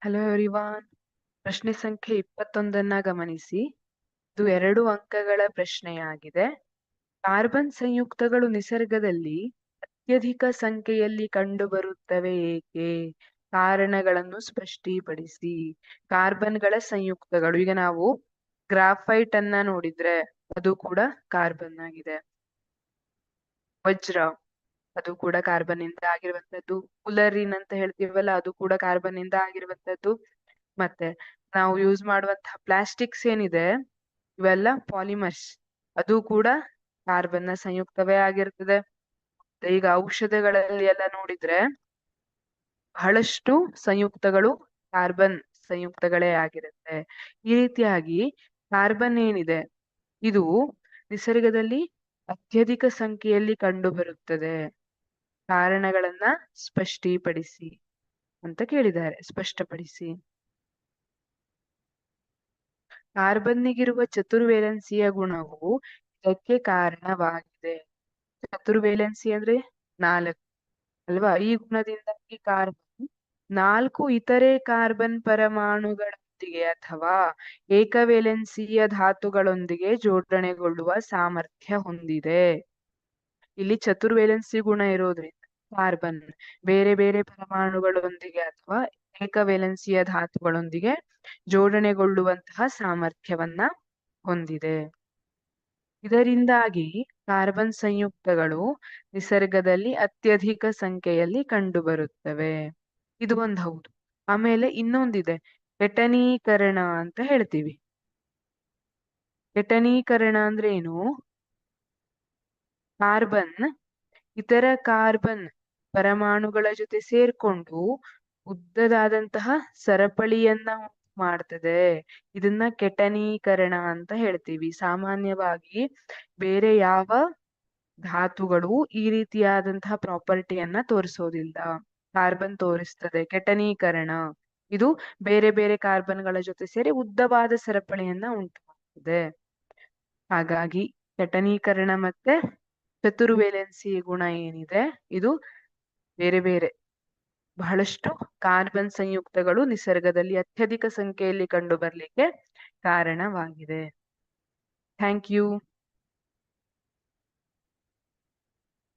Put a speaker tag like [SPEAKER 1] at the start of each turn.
[SPEAKER 1] Hello everyone. ಪ್ರಶ್ನೆ ಸಂಖ್ಯೆ 21 ಗಮನಿಸಿ. ಇದು 2 ಅಂಕಗಳ ಪ್ರಶ್ನೆಯಾಗಿದೆ. ಕಾರ್ಬನ್ ಸಂಯುಕ್ತಗಳು ನಿಸರ್ಗದಲ್ಲಿ ಅತ್ಯಧಿಕ ಸಂಖ್ಯೆಯಲ್ಲಿ ಕಂಡುಬರುತ್ತವೆ ಏಕೆ? ಕಾರಣಗಳನ್ನು ಸ್ಪಷ್ಟೀಪಡಿಸಿ. ಕಾರ್ಬನ್ಗಳ ಸಂಯುಕ್ತಗಳು, ಈಗ ನಾವು ಗ್ರಾಫೈಟ್ ಅನ್ನ ನೋಡಿದ್ರೆ ಅದು ಕೂಡ ಕಾರ್ಬನ್ ಆಗಿದೆ. ವಜ್ರ ಅದು ಕೂಡ ಕಾರ್ಬನ್ ಇಂದ ಆಗಿರುವಂತದ್ದು. ಫುಲರಿನ್ ಅಂತ ಹೇಳ್ತೀವಲ್ಲ, ಅದು ಕೂಡ ಕಾರ್ಬನ್ ಇಂದ ಆಗಿರುವಂತದ್ದು. ಮತ್ತೆ ನಾವು ಯೂಸ್ ಮಾಡುವಂತಹ ಪ್ಲಾಸ್ಟಿಕ್ಸ್ ಏನಿದೆ, ಇವೆಲ್ಲ ಪಾಲಿಮರ್ಸ್, ಅದು ಕೂಡ ಕಾರ್ಬನ್ ನ ಸಂಯುಕ್ತವೇ ಆಗಿರ್ತದೆ. ಈಗ ಔಷಧಗಳಲ್ಲಿ ಎಲ್ಲ ನೋಡಿದ್ರೆ ಬಹಳಷ್ಟು ಸಂಯುಕ್ತಗಳು ಕಾರ್ಬನ್ ಸಂಯುಕ್ತಗಳೇ ಆಗಿರುತ್ತೆ. ಈ ರೀತಿಯಾಗಿ ಕಾರ್ಬನ್ ಏನಿದೆ ಇದು ನಿಸರ್ಗದಲ್ಲಿ ಅತ್ಯಧಿಕ ಸಂಖ್ಯೆಯಲ್ಲಿ ಕಂಡು ಬರುತ್ತದೆ. ಕಾರಣಗಳನ್ನ ಸ್ಪಷ್ಟೀಪಡಿಸಿ ಅಂತ ಕೇಳಿದ್ದಾರೆ. ಸ್ಪಷ್ಟಪಡಿಸಿ. ಕಾರ್ಬನ್ನಿಗಿರುವ ಚತುರ್ವೇಲೆನ್ಸಿಯ ಗುಣವು ಇದಕ್ಕೆ ಕಾರಣವಾಗಿದೆ. ಚತುರ್ವೇಲೆನ್ಸಿ ಅಂದ್ರೆ 4 ಅಲ್ವಾ? ಈ ಗುಣದಿಂದಾಗಿ ಕಾರ್ಬನ್ 4 ಇತರೆ ಕಾರ್ಬನ್ ಪರಮಾಣುಗಳೊಂದಿಗೆ ಅಥವಾ ಏಕವೇಲೆನ್ಸಿಯ ಧಾತುಗಳೊಂದಿಗೆ ಜೋಡಣೆಗೊಳ್ಳುವ ಸಾಮರ್ಥ್ಯ ಹೊಂದಿದೆ. ಇಲ್ಲಿ ಚತುರ್ವೇಲೆನ್ಸಿ ಗುಣ ಇರೋದ್ರಿಂದ ಕಾರ್ಬನ್ ಬೇರೆ ಬೇರೆ ಪರಮಾಣುಗಳೊಂದಿಗೆ ಅಥವಾ ಏಕವೇಲೆನ್ಸಿಯ ಧಾತುಗಳೊಂದಿಗೆ ಜೋಡಣೆಗೊಳ್ಳುವಂತಹ ಸಾಮರ್ಥ್ಯವನ್ನ ಹೊಂದಿದೆ. ಇದರಿಂದಾಗಿ ಕಾರ್ಬನ್ ಸಂಯುಕ್ತಗಳು ನಿಸರ್ಗದಲ್ಲಿ ಅತ್ಯಧಿಕ ಸಂಖ್ಯೆಯಲ್ಲಿ ಕಂಡುಬರುತ್ತವೆ. ಇದು ಒಂದು ಹೌದು. ಆಮೇಲೆ ಇನ್ನೊಂದಿದೆ, ಕೆಟನೀಕರಣ ಅಂತ ಹೇಳ್ತೀವಿ. ಕೆಟನೀಕರಣ ಅಂದ್ರೆ ಏನು? ಕಾರ್ಬನ್ ಇತರ ಕಾರ್ಬನ್ ಪರಮಾಣುಗಳ ಜೊತೆ ಸೇರ್ಕೊಂಡು ಉದ್ದದಾದಂತಹ ಸರಪಳಿಯನ್ನ ಮಾಡ್ತದೆ. ಇದನ್ನ ಕೆಟನೀಕರಣ ಅಂತ ಹೇಳ್ತೀವಿ. ಸಾಮಾನ್ಯವಾಗಿ ಬೇರೆ ಯಾವ ಧಾತುಗಳು ಈ ರೀತಿಯಾದಂತಹ ಪ್ರಾಪರ್ಟಿಯನ್ನ ತೋರಿಸೋದಿಲ್ಲ, ಕಾರ್ಬನ್ ತೋರಿಸ್ತದೆ. ಕೆಟನೀಕರಣ ಇದು ಬೇರೆ ಬೇರೆ ಕಾರ್ಬನ್ಗಳ ಜೊತೆ ಸೇರಿ ಉದ್ದವಾದ ಸರಪಳಿಯನ್ನ ಉಂಟು ಮಾಡ್ತದೆ. ಹಾಗಾಗಿ ಕೆಟನೀಕರಣ ಮತ್ತೆ ಚತುರ್ವೇಲೆನ್ಸಿ ಗುಣ ಏನಿದೆ, ಇದು ಬೇರೆ ಬೇರೆ ಬಹಳಷ್ಟು ಕಾರ್ಬನ್ ಸಂಯುಕ್ತಗಳು ನಿಸರ್ಗದಲ್ಲಿ ಅತ್ಯಧಿಕ ಸಂಖ್ಯೆಯಲ್ಲಿ ಕಂಡು ಬರ್ಲಿಕ್ಕೆ ಕಾರಣವಾಗಿದೆ. Thank you.